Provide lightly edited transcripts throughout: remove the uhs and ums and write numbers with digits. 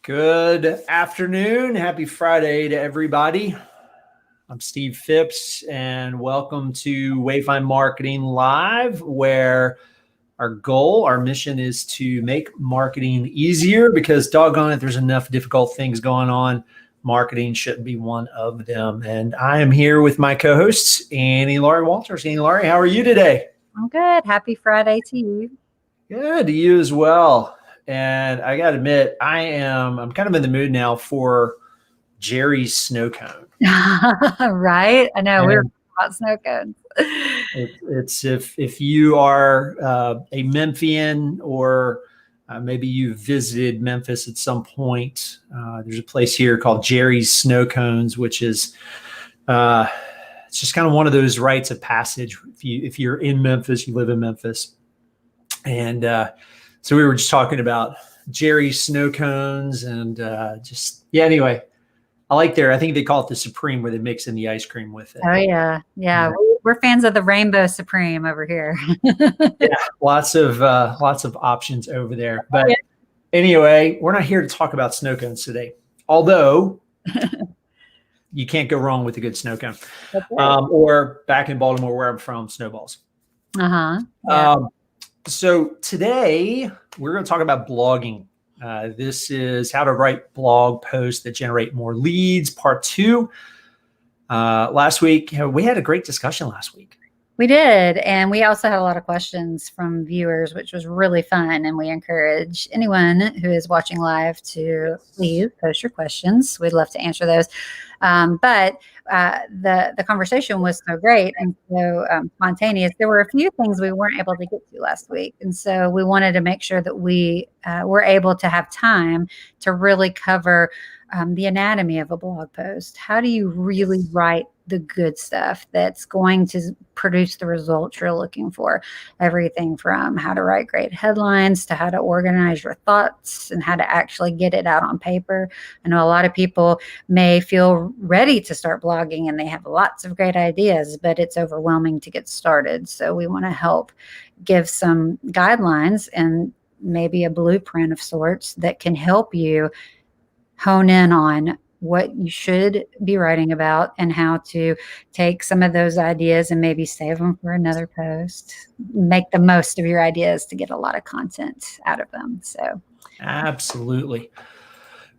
Good afternoon. Happy Friday to everybody. I'm Steve Phipps, and welcome to Wayfind Marketing Live, where our mission is to make marketing easier because doggone it, there's enough difficult things going on. Marketing shouldn't be one of them. And I am here with my co-hosts, Annie Laurie Walters. Annie Laurie, how are you today? I'm good. Happy Friday to you. Good to you as well. And I got to admit, I'm kind of in the mood now for Jerry's snow cone. Right? I know we were talking about snow cones. It's if you are a Memphian or maybe you visited Memphis at some point, there's a place here called Jerry's Snow Cones, which is it's just kind of one of those rites of passage. If you're in Memphis, you live in Memphis, and so we were just talking about Jerry's snow cones and anyway, I think they call it the Supreme, where they mix in the ice cream with it. Oh yeah. Yeah. We're fans of the Rainbow Supreme over here. Yeah, lots of options over there. But anyway, we're not here to talk about snow cones today, although you can't go wrong with a good snow cone. Or back in Baltimore, where I'm from, snowballs. Yeah. So today we're going to talk about blogging. This is how to write blog posts that generate more leads, part 2. Last week, we had a great discussion last week. We did. And we also had a lot of questions from viewers, which was really fun. And we encourage anyone who is watching live to please post your questions. We'd love to answer those. But the conversation was so great and so spontaneous. There were a few things we weren't able to get to last week. And so we wanted to make sure that we were able to have time to really cover the anatomy of a blog post. How do you really write the good stuff that's going to produce the results you're looking for? Everything from how to write great headlines to how to organize your thoughts and how to actually get it out on paper. I know a lot of people may feel ready to start blogging and they have lots of great ideas, but it's overwhelming to get started. So we want to help give some guidelines and maybe a blueprint of sorts that can help you hone in on what you should be writing about and how to take some of those ideas and maybe save them for another post. Make the most of your ideas to get a lot of content out of them. So absolutely.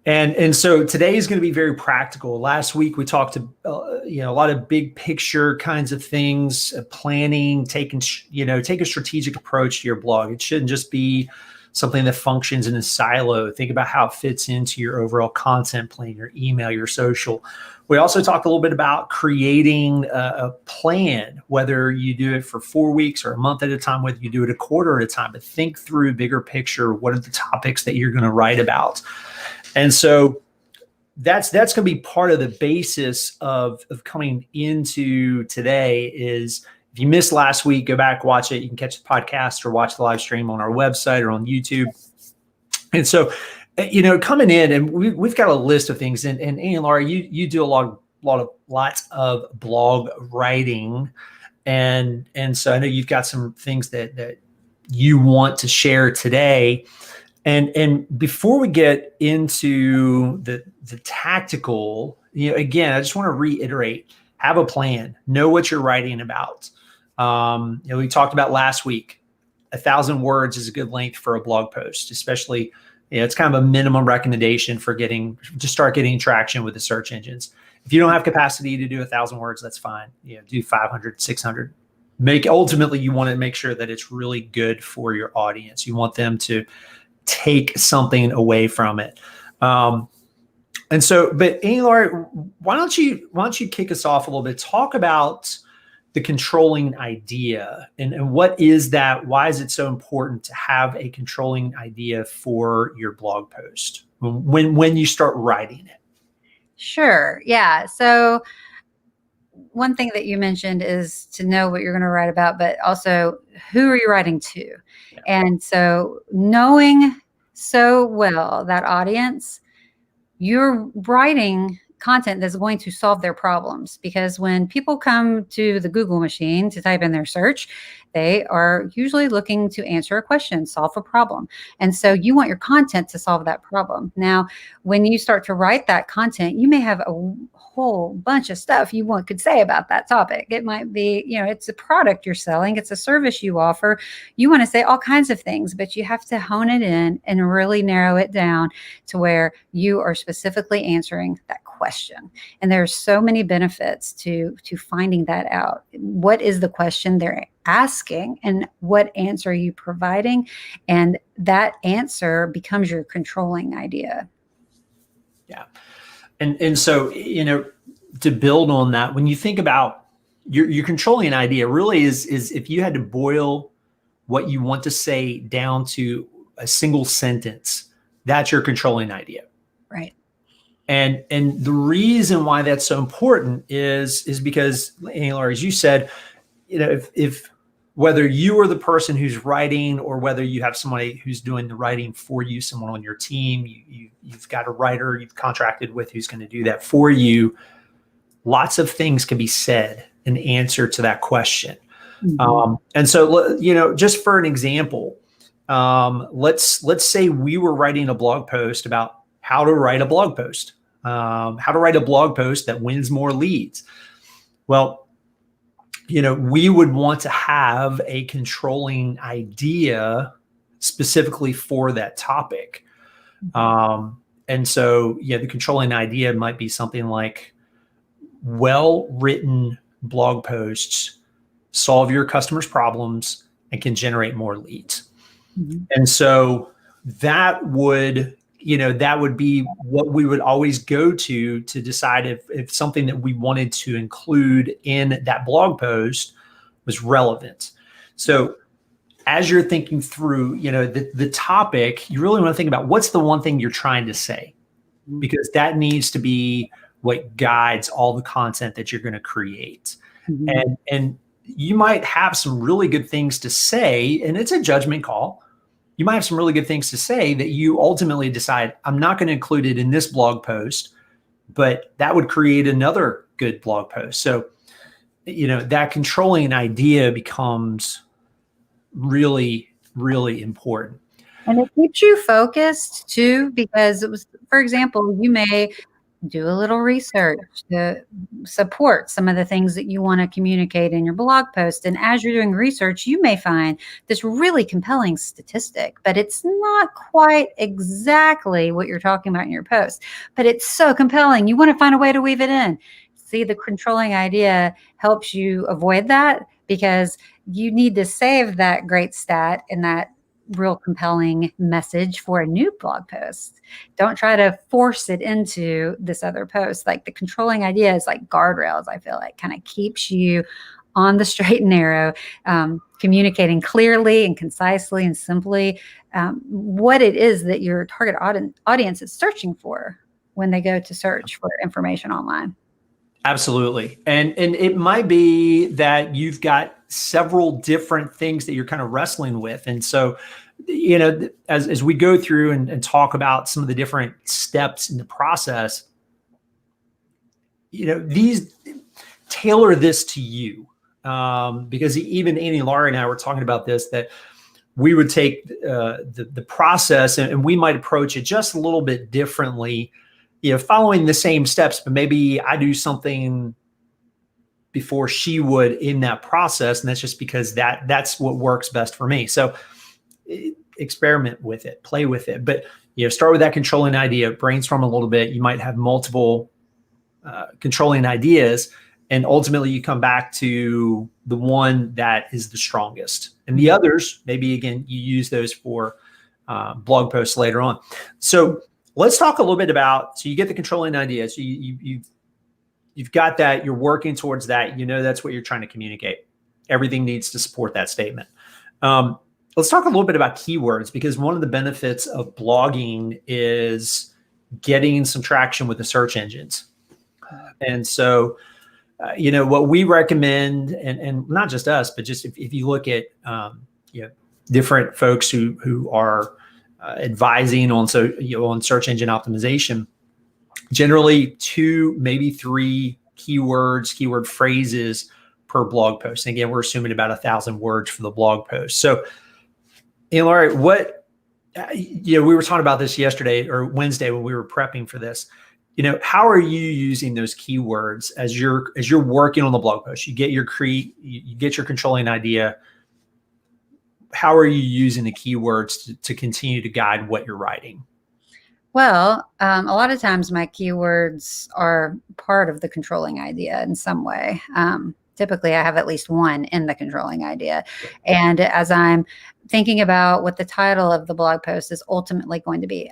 And so today is going to be very practical. Last week we talked a lot of big picture kinds of things, planning, take a strategic approach to your blog. It shouldn't just be something that functions in a silo. Think about how it fits into your overall content plan, your email, your social. We also talked a little bit about creating a plan, whether you do it for 4 weeks or a month at a time, whether you do it a quarter at a time, but think through bigger picture. What are the topics that you're going to write about? And so that's going to be part of the basis of coming into today. Is if you missed last week, go back, watch it. You can catch the podcast or watch the live stream on our website or on YouTube. And so, coming in, and we've got a list of things. And Annie and Laura, you do lots of blog writing, and so I know you've got some things that you want to share today. And before we get into the tactical, again, I just want to reiterate: have a plan, know what you're writing about. We talked about last week, 1,000 words is a good length for a blog post, especially, it's kind of a minimum recommendation for start getting traction with the search engines. If you don't have capacity to do 1,000 words, that's fine. Do 500, 600. Ultimately, you want to make sure that it's really good for your audience. You want them to take something away from it. And so, but Annie Laurie, why don't you kick us off a little bit? Talk about the controlling idea and what is that? Why is it so important to have a controlling idea for your blog post when you start writing it? Sure. Yeah. So one thing that you mentioned is to know what you're going to write about, but also who are you writing to? Yeah. And so knowing so well that audience, you're writing content that's going to solve their problems. Because when people come to the Google machine to type in their search, they are usually looking to answer a question, solve a problem. And so you want your content to solve that problem. Now, when you start to write that content, you may have a whole bunch of stuff you could say about that topic. It might be, it's a product you're selling, it's a service you offer. You want to say all kinds of things, but you have to hone it in and really narrow it down to where you are specifically answering that question. And there's so many benefits to finding that out. What is the question they're asking and what answer are you providing? And that answer becomes your controlling idea. Yeah. And so, to build on that, when you think about your controlling idea really is if you had to boil what you want to say down to a single sentence, that's your controlling idea. Right. And the reason why that's so important is because, Laura, as you said, if whether you are the person who's writing or whether you have somebody who's doing the writing for you, someone on your team, you've got a writer you've contracted with who's going to do that for you, lots of things can be said in answer to that question. Mm-hmm. And so, just for an example, let's say we were writing a blog post about how to write a blog post, that wins more leads. Well, we would want to have a controlling idea specifically for that topic. And so, the controlling idea might be something like well-written blog posts solve your customers' problems and can generate more leads. Mm-hmm. And so that would be what we would always go to decide if something that we wanted to include in that blog post was relevant. So as you're thinking through, the topic, you really want to think about what's the one thing you're trying to say, because that needs to be what guides all the content that you're going to create. Mm-hmm. And you might have some really good things to say, and it's a judgment call. You might have some really good things to say that you ultimately decide, I'm not going to include it in this blog post, but that would create another good blog post. So, that controlling idea becomes really, really important. And it keeps you focused too, because for example, you may do a little research to support some of the things that you want to communicate in your blog post. And as you're doing research, you may find this really compelling statistic, but it's not quite exactly what you're talking about in your post, but it's so compelling. You want to find a way to weave it in. See, the controlling idea helps you avoid that, because you need to save that great stat and that real compelling message for a new blog post. Don't try to force it into this other post. Like, the controlling idea is like guardrails. I feel like kind of keeps you on the straight and narrow, communicating clearly and concisely and simply what it is that your target audience is searching for when they go to search for information online. Absolutely. And it might be that you've got several different things that you're kind of wrestling with. And so, as we go through and talk about some of the different steps in the process, these tailor this to you. Because even Annie, Laura, and I were talking about this, that we would take the process and we might approach it just a little bit differently, following the same steps, but maybe I do something before she would in that process. And that's just because that's what works best for me. So experiment with it, play with it, but start with that controlling idea, brainstorm a little bit. You might have multiple controlling ideas, and ultimately you come back to the one that is the strongest. And the others, maybe again, you use those for blog posts later on. So let's talk a little bit about, so you get the controlling idea. So you've got that, you're working towards that, that's what you're trying to communicate. Everything needs to support that statement. Let's talk a little bit about keywords, because one of the benefits of blogging is getting some traction with the search engines. And so, what we recommend, and not just us, but just if you look at, different folks who are advising on search engine optimization, Generally 2, maybe 3 keywords, keyword phrases per blog post. And again, we're assuming about 1,000 words for the blog post. So, Laurie, we were talking about this yesterday or Wednesday when we were prepping for this. How are you using those keywords as you're working on the blog post? You get your controlling idea. How are you using the keywords to continue to guide what you're writing? Well, a lot of times my keywords are part of the controlling idea in some way. Typically, I have at least one in the controlling idea. And as I'm thinking about what the title of the blog post is ultimately going to be,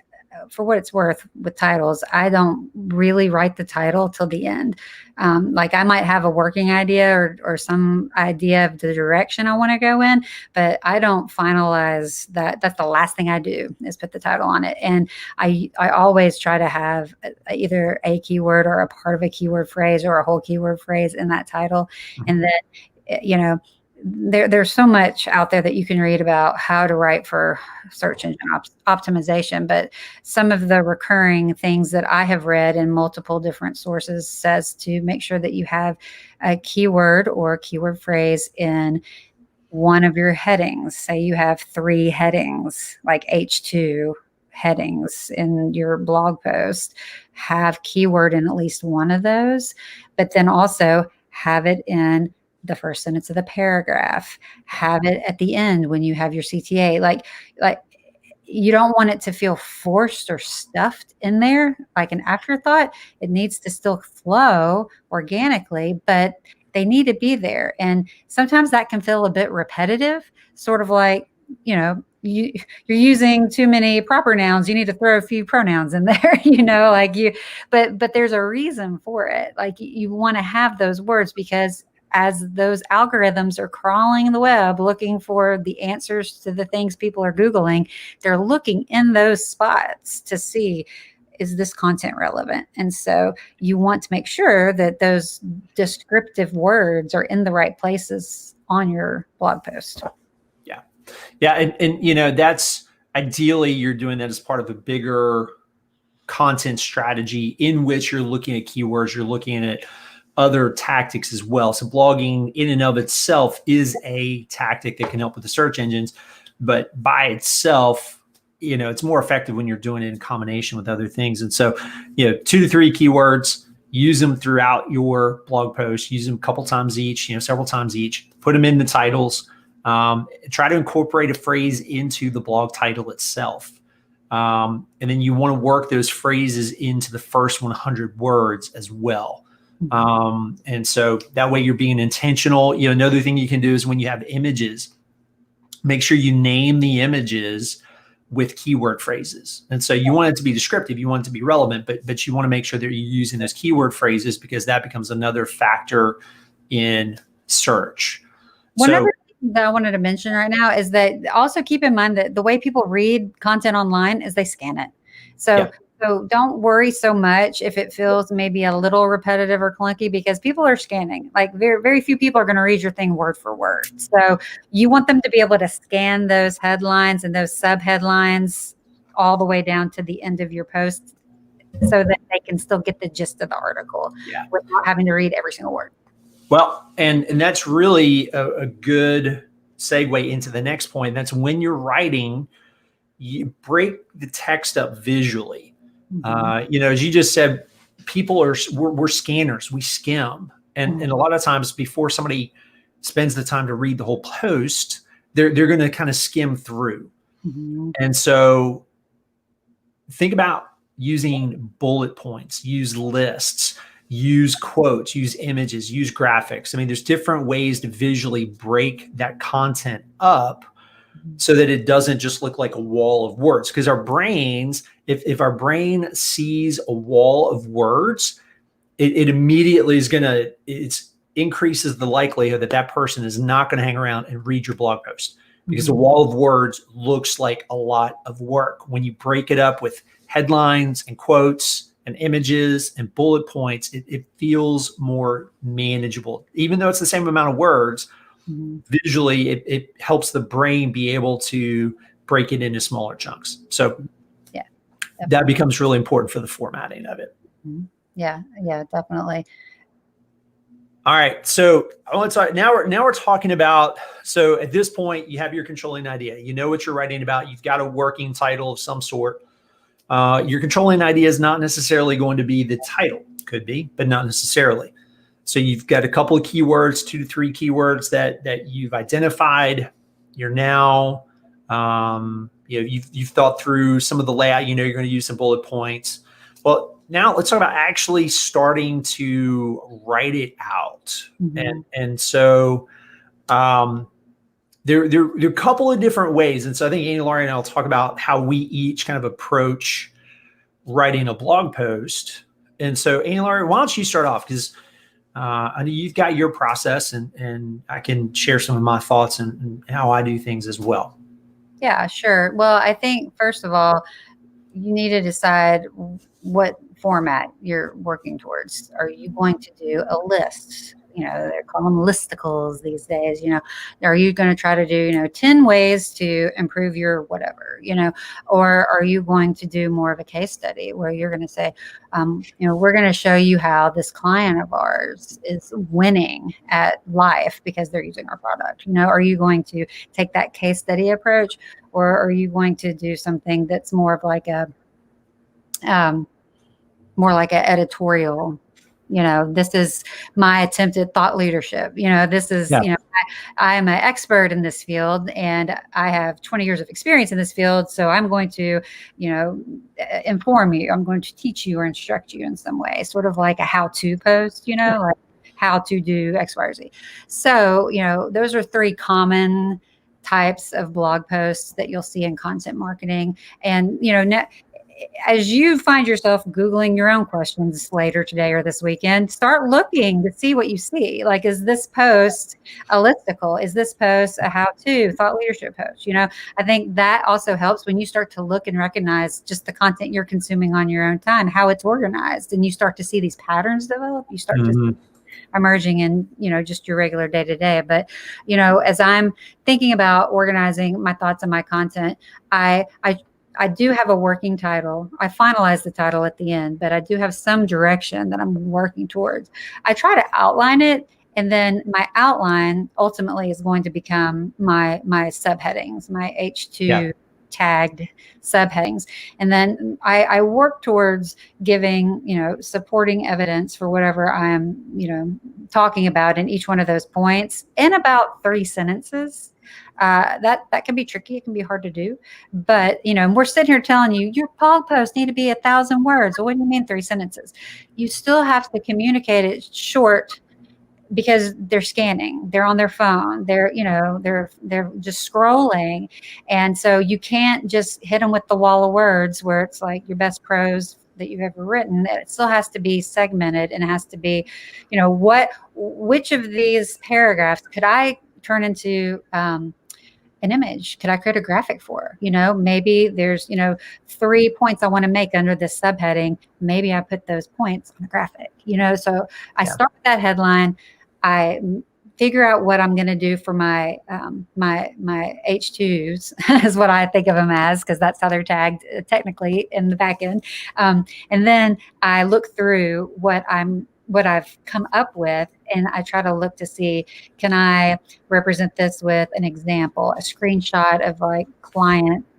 for what it's worth with titles, I don't really write the title till the end. Like I might have a working idea or some idea of the direction I want to go in, but I don't finalize that. That's the last thing I do is put the title on it. And I always try to have either a keyword or a part of a keyword phrase or a whole keyword phrase in that title. And then, there's so much out there that you can read about how to write for search engine optimization, but some of the recurring things that I have read in multiple different sources says to make sure that you have a keyword or a keyword phrase in one of your headings. Say you have 3 headings, like H2 headings in your blog post, have keyword in at least one of those, but then also have it in the first sentence of the paragraph, have it at the end when you have your CTA. Like you don't want it to feel forced or stuffed in there like an afterthought. It needs to still flow organically, but they need to be there. And sometimes that can feel a bit repetitive, sort of like, you're using too many proper nouns. You need to throw a few pronouns in there, but there's a reason for it. Like you want to have those words because as those algorithms are crawling the web looking for the answers to the things people are Googling, they're looking in those spots to see, is this content relevant? And so you want to make sure that those descriptive words are in the right places on your blog post. Yeah. And that's ideally you're doing that as part of a bigger content strategy in which you're looking at keywords, you're looking at other tactics as well. So blogging in and of itself is a tactic that can help with the search engines, but by itself, it's more effective when you're doing it in combination with other things. And so, 2 to 3 keywords, use them throughout your blog post, use them a couple times each, several times each, put them in the titles, try to incorporate a phrase into the blog title itself. And then you want to work those phrases into the first 100 words as well. And so that way you're being intentional. Another thing you can do is when you have images, make sure you name the images with keyword phrases. And so you want it to be descriptive, you want it to be relevant, but you want to make sure that you're using those keyword phrases because that becomes another factor in search. One other thing that I wanted to mention right now is that also keep in mind that the way people read content online is they scan it. So don't worry so much if it feels maybe a little repetitive or clunky because people are scanning. Like very, very few people are going to read your thing word for word. So you want them to be able to scan those headlines and those sub headlines all the way down to the end of your post so that they can still get the gist of the article without having to read every single word. Well, and that's really a good segue into the next point. That's when you're writing, you break the text up visually. As you just said, we're scanners, we skim. And a lot of times before somebody spends the time to read the whole post, they're going to kind of skim through. And so think about using bullet points, use lists, use quotes, use images, use graphics. I mean, there's different ways to visually break that content up so that it doesn't just look like a wall of words. Because our brains, if our brain sees a wall of words, it immediately is it increases the likelihood that that person is not going to hang around and read your blog post because a wall of words looks like a lot of work. When you break it up with headlines and quotes and images and bullet points, it feels more manageable. Even though it's the same amount of words, visually, it helps the brain be able to break it into smaller chunks. So that becomes really important for the formatting of it. Mhm. Yeah, yeah, definitely. All right. So I want to talk now. We're talking about. So at this point, you have your controlling idea. You know what you're writing about. You've got a working title of some sort. Your controlling idea is not necessarily going to be the title. Could be, but not necessarily. So you've got a couple of keywords, 2 to 3 keywords that you've identified. You're now, you've thought through some of the layout. You know you're going to use some bullet points. Well, now let's talk about actually starting to write it out. And so there are a couple of different ways. And so I think Annie Laurie and I'll talk about how we each kind of approach writing a blog post. And so Annie Laurie, why don't you start off? Because I know you've got your process, and I can share some of my thoughts and how I do things as well. Yeah, sure. Well, I think first of all, you need to decide what format you're working towards. Are you going to do a list? You know, they're calling them listicles these days. You know, are you going to try to do 10 ways to improve your whatever, or are you going to do more of a case study where you're going to say, we're going to show you how this client of ours is winning at life because they're using our product. Are you going to take that case study approach, or are you going to do something that's more of like a more like an editorial? This is my attempted thought leadership. This is, Yeah. I am an expert in this field and I have 20 years of experience in this field. So I'm going to, inform you. I'm going to teach you or instruct you in some way, sort of like a how-to post, like how to do X, Y, or Z. So, those are 3 common types of blog posts that you'll see in content marketing. And, as you find yourself Googling your own questions later today or this weekend, start looking to see what you see. Like, is this post a listicle? Is this post a how-to thought leadership post? I think that also helps when you start to look and recognize just the content you're consuming on your own time, how it's organized, and you start to see these patterns develop. You start to emerging in, just your regular day to day. But, as I'm thinking about organizing my thoughts and my content, I do have a working title. I finalize the title at the end, but I do have some direction that I'm working towards. I try to outline it, and then my outline ultimately is going to become my subheadings, my H2 tagged subheadings. And then I work towards giving, supporting evidence for whatever I'm, talking about in each one of those points in about 3 sentences. That can be tricky. It can be hard to do, but we're sitting here telling you your blog posts need to be 1,000 words. Well, what do you mean 3 sentences? You still have to communicate it short because they're scanning, they're on their phone, they're just scrolling, and so you can't just hit them with the wall of words where it's like your best prose that you've ever written. It still has to be segmented, and it has to be, which of these paragraphs could I turn into an image? Could I create a graphic for? Maybe there's 3 points I want to make under this subheading. Maybe I put those points on the graphic. So I start with that headline. I figure out what I'm going to do for my my H2s is what I think of them as, because that's how they're tagged technically in the back end. And then I look through what I've come up with, and I try to look to see, can I represent this with an example, a screenshot of like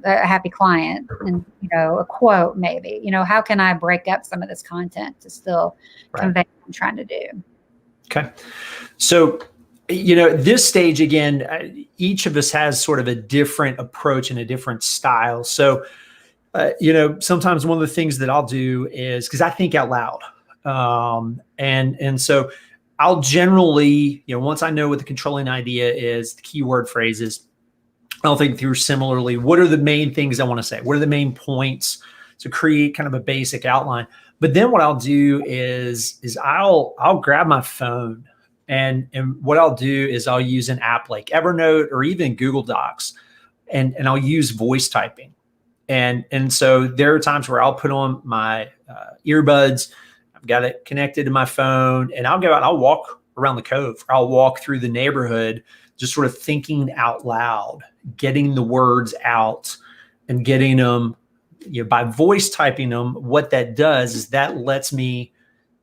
a happy client, and a quote maybe. How can I break up some of this content to still convey what I'm trying to do? Okay. So, this stage again, each of us has sort of a different approach and a different style. So, sometimes one of the things that I'll do is, because I think out loud. And so I'll generally, once I know what the controlling idea is, the keyword phrases, I'll think through similarly, what are the main things I want to say? What are the main points to create kind of a basic outline? But then what I'll do is I'll grab my phone, and what I'll do is I'll use an app like Evernote or even Google Docs, and I'll use voice typing. And so there are times where I'll put on my earbuds, got it connected to my phone, and I'll go out and I'll walk around the cove, or I'll walk through the neighborhood, just sort of thinking out loud, getting the words out and getting them by voice typing them, what that does is that lets me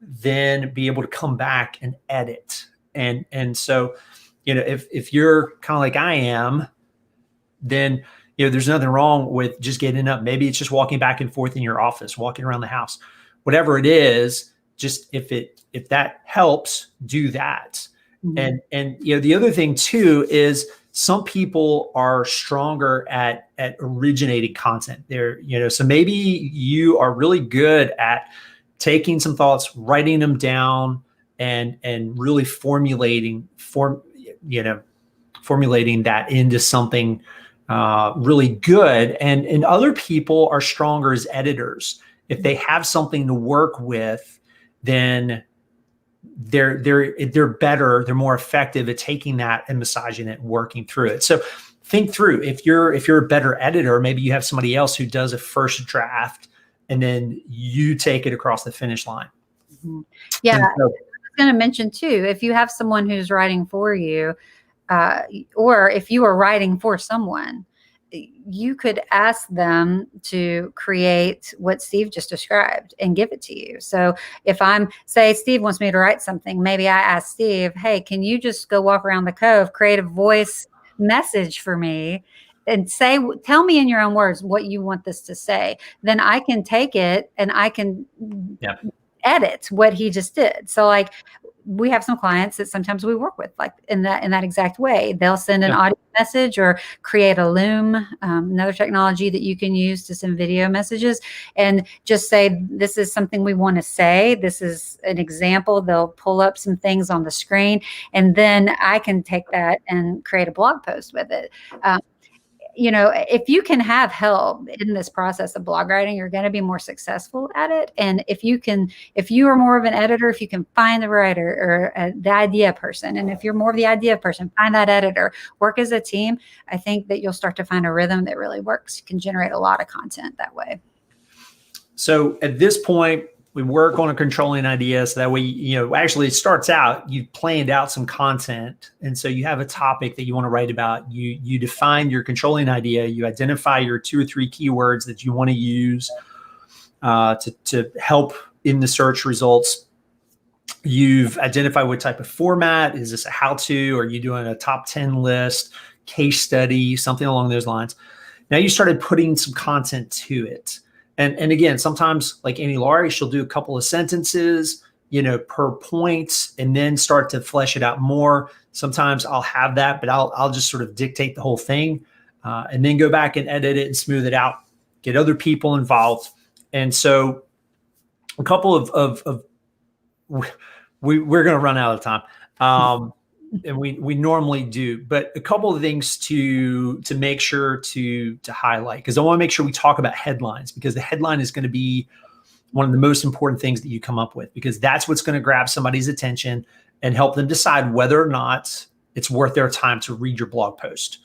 then be able to come back and edit. And so, if you're kind of like I am, then, there's nothing wrong with just getting up. Maybe it's just walking back and forth in your office, walking around the house, whatever it is, just if that helps, do that. Mm-hmm. And the other thing too is some people are stronger at originating content. So maybe you are really good at taking some thoughts, writing them down, and really formulating that into something really good. And other people are stronger as editors. If they have something to work with, then they're better, they're more effective at taking that and massaging it and working through it. So think through, if you're a better editor, maybe you have somebody else who does a first draft and then you take it across the finish line. Mm-hmm. Yeah. So, I was going to mention too, if you have someone who's writing for you, or if you are writing for someone, you could ask them to create what Steve just described and give it to you. So if say Steve wants me to write something, maybe I ask Steve, hey, can you just go walk around the cove, create a voice message for me and tell me in your own words what you want this to say. Then I can take it and I can edit what he just did. So like, we have some clients that sometimes we work with like in that exact way. They'll send an audio message or create a Loom, another technology that you can use to send video messages, and just say, this is something we want to say. This is an example. They'll pull up some things on the screen, and then I can take that and create a blog post with it. If you can have help in this process of blog writing, you're going to be more successful at it. And if you are more of an editor, if you can find the writer or the idea person, and if you're more of the idea person, find that editor, work as a team, I think that you'll start to find a rhythm that really works. You can generate a lot of content that way. So at this point, we work on a controlling idea. So that way, actually it starts out, you've planned out some content. And so you have a topic that you want to write about. You define your controlling idea. You identify your 2 or 3 keywords that you want to use to help in the search results. You've identified what type of format. Is this a how-to? Are you doing a top 10 list, case study, something along those lines? Now you started putting some content to it. And again, sometimes like Amy Laurie, she'll do a couple of sentences, per point, and then start to flesh it out more. Sometimes I'll have that, but I'll just sort of dictate the whole thing, and then go back and edit it and smooth it out, get other people involved. And so a couple of we're going to run out of time. And we normally do, but a couple of things to make sure to highlight, because I want to make sure we talk about headlines, because the headline is going to be one of the most important things that you come up with, because that's what's going to grab somebody's attention and help them decide whether or not it's worth their time to read your blog post.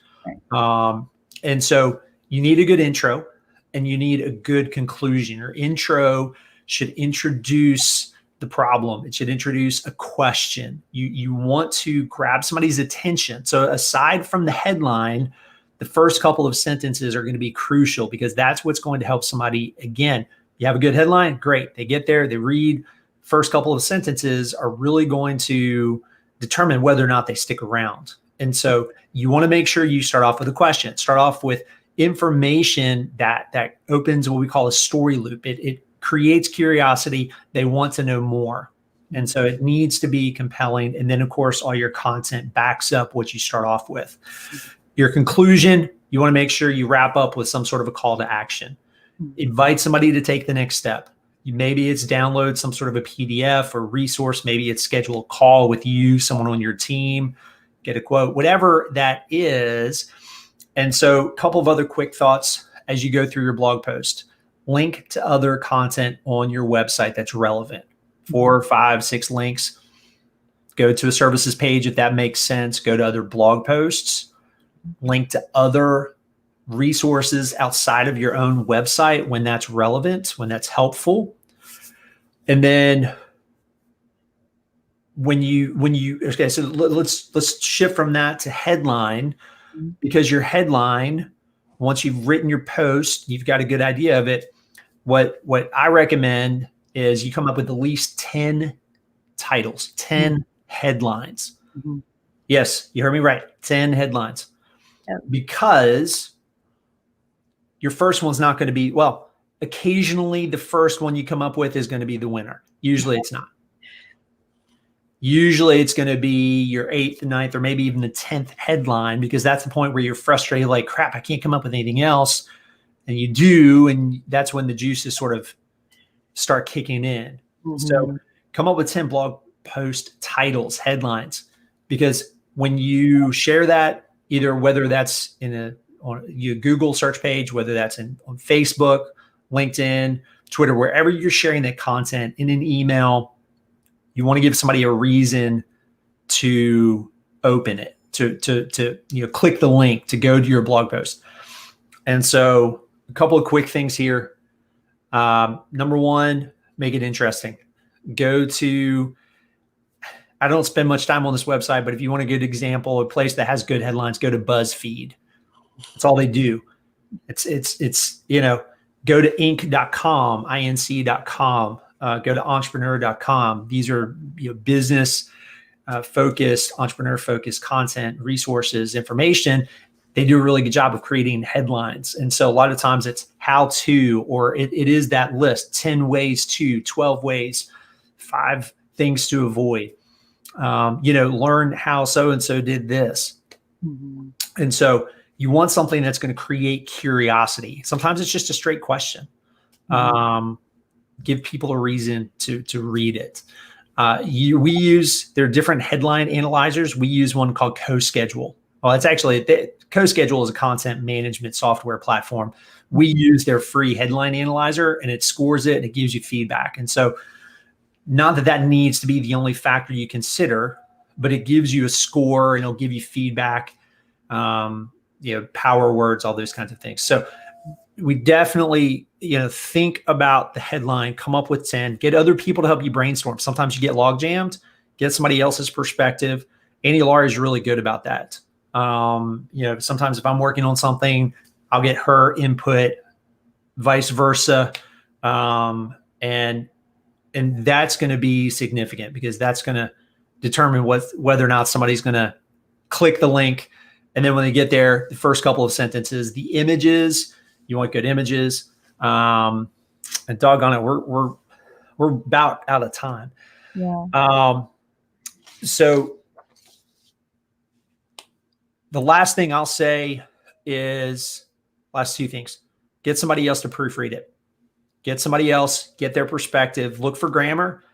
Right. And so you need a good intro and you need a good conclusion. Your intro should introduce the problem. It should introduce a question. You want to grab somebody's attention. So aside from the headline, the first couple of sentences are going to be crucial, because that's what's going to help somebody. Again, you have a good headline, great. They get there, they read. First couple of sentences are really going to determine whether or not they stick around. And so you want to make sure you start off with a question. Start off with information that opens what we call a story loop. It creates curiosity. They want to know more. And so it needs to be compelling. And then, of course, all your content backs up what you start off with. Your conclusion, you want to make sure you wrap up with some sort of a call to action. Invite somebody to take the next step. Maybe it's download some sort of a PDF or resource. Maybe it's schedule a call with you, someone on your team, get a quote, whatever that is. And so a couple of other quick thoughts as you go through your blog post. Link to other content on your website that's relevant. 4, 5, 6 links. Go to a services page if that makes sense. Go to other blog posts. Link to other resources outside of your own website when that's relevant, when that's helpful. And then okay, so let's shift from that to headline, because your headline once you've written your post, you've got a good idea of it. What I recommend is you come up with at least 10 titles, 10 headlines. Mhm. Yes, you heard me right. 10 headlines. Yep. Because your first one's not going to be, well, occasionally the first one you come up with is going to be the winner. Usually it's not. Usually it's going to be your 8th, 9th, or maybe even the 10th headline, because that's the point where you're frustrated, like, crap, I can't come up with anything else. And you do, and that's when the juices sort of start kicking in. So come up with 10 blog post titles, headlines, because when you share that, either whether that's on your Google search page, whether that's on Facebook, LinkedIn, Twitter, wherever you're sharing that content, in an email, you want to give somebody a reason to open it, to click the link to go to your blog post. And so a couple of quick things here. Number one, make it interesting. I don't spend much time on this website, but if you want a good example, a place that has good headlines, go to BuzzFeed. That's all they do. It's go to inc.com, inc.com, go to entrepreneur.com. These are business focused, entrepreneur focused content, resources, information. They do a really good job of creating headlines. And so a lot of times it's how to, or it is that list, 10 ways to, 12 ways, 5 things to avoid. Learn how so-and-so did this. And so you want something that's going to create curiosity. Sometimes it's just a straight question. Give people a reason to read it. There are different headline analyzers. We use one called CoSchedule. Well, it's actually, CoSchedule is a content management software platform. We use their free headline analyzer, and it scores it and it gives you feedback. And so not that needs to be the only factor you consider, but it gives you a score and it'll give you feedback, power words, all those kinds of things. So we definitely, think about the headline, come up with 10, get other people to help you brainstorm. Sometimes you get log jammed, get somebody else's perspective. Annie Laurie is really good about that. Sometimes if I'm working on something, I'll get her input, vice versa. And that's going to be significant, because that's going to determine whether or not somebody's going to click the link. And then when they get there, the first couple of sentences, the images, you want good images. And doggone it, we're about out of time. Yeah. So the last thing I'll say is last 2 things. Get somebody else to proofread it. Get somebody else, get their perspective, look for grammar.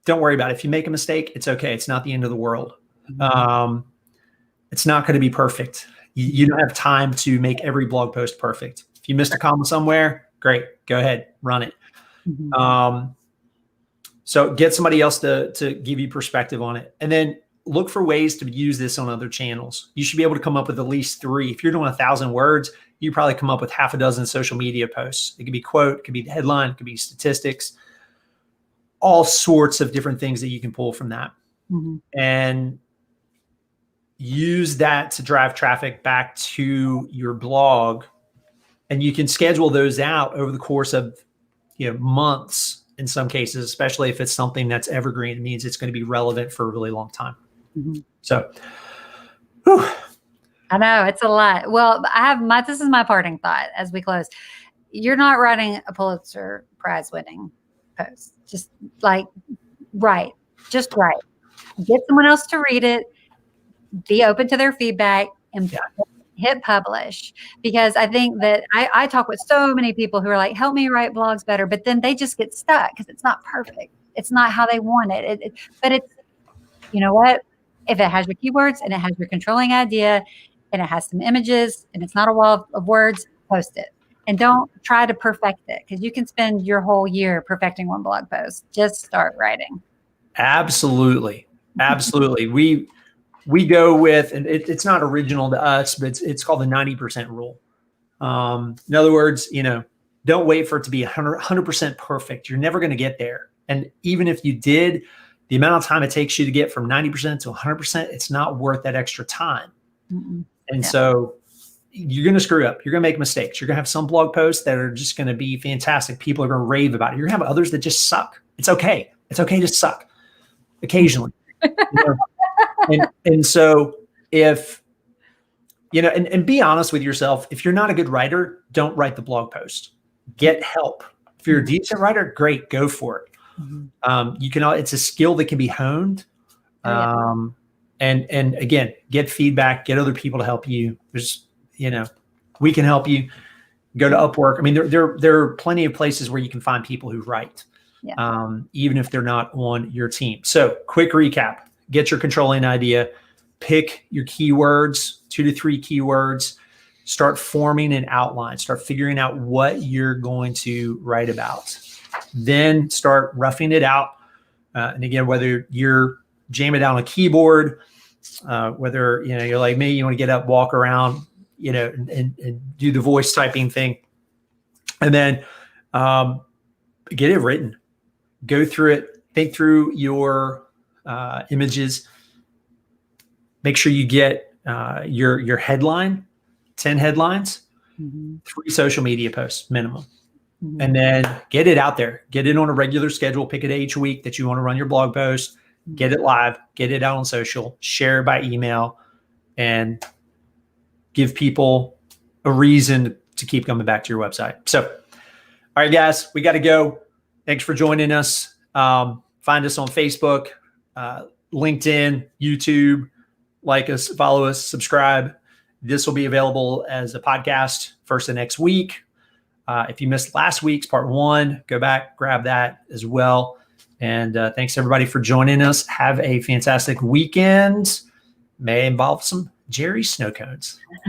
Don't worry about it. If you make a mistake, it's okay. It's not the end of the world. It's not going to be perfect. You don't have time to make every blog post perfect. If you missed a comma somewhere, great. Go ahead, run it. So get somebody else to give you perspective on it. And then look for ways to use this on other channels. You should be able to come up with at least 3. If you're doing 1,000 words, you probably come up with half a dozen social media posts. It could be quote, it could be the headline, it could be statistics, all sorts of different things that you can pull from that. And use that to drive traffic back to your blog. And you can schedule those out over the course of months in some cases, especially if it's something that's evergreen. It means it's going to be relevant for a really long time. So, whew. I know it's a lot. Well, this is my parting thought as we close. You're not writing a Pulitzer Prize winning post. Just write. Get someone else to read it. Be open to their feedback and hit publish. Because I think that I talk with so many people who are like, help me write blogs better. But then they just get stuck because it's not perfect. It's not how they want it. But it's, you know what? If it has your keywords and it has your controlling idea and it has some images and it's not a wall of words, post it. And don't try to perfect it, because you can spend your whole year perfecting one blog post. Just start writing. Absolutely. We go with, and it's not original to us, but it's called the 90% rule. In other words, don't wait for it to be 100% perfect. You're never going to get there. And even if you did, the amount of time it takes you to get from 90% to 100%, it's not worth that extra time. So you're going to screw up. You're going to make mistakes. You're going to have some blog posts that are just going to be fantastic. People are going to rave about it. You're going to have others that just suck. It's okay. It's okay to suck occasionally. And so if, and be honest with yourself, if you're not a good writer, don't write the blog post. Get help. If you're a decent writer, great, go for it. It's a skill that can be honed. And again, get feedback, get other people to help you. There's, we can help you. Go to Upwork. I mean, there are plenty of places where you can find people who write, even if they're not on your team. So quick recap, get your controlling idea, pick your keywords, 2 to 3 keywords, start forming an outline, start figuring out what you're going to write about. Then start roughing it out. And again, whether you're jamming down a keyboard, whether, you're like me, you want to get up, walk around, and do the voice typing thing. And then get it written. Go through it. Think through your images. Make sure you get your headline, 10 headlines, 3 social media posts minimum. And then get it out there. Get it on a regular schedule. Pick a day each week that you want to run your blog post. Get it live. Get it out on social. Share it by email. And give people a reason to keep coming back to your website. So, all right, guys, we got to go. Thanks for joining us. Find us on Facebook, LinkedIn, YouTube. Like us, follow us, subscribe. This will be available as a podcast first of next week. If you missed last week's part 1, go back, grab that as well. And thanks everybody for joining us. Have a fantastic weekend. May involve some Jerry snow cones.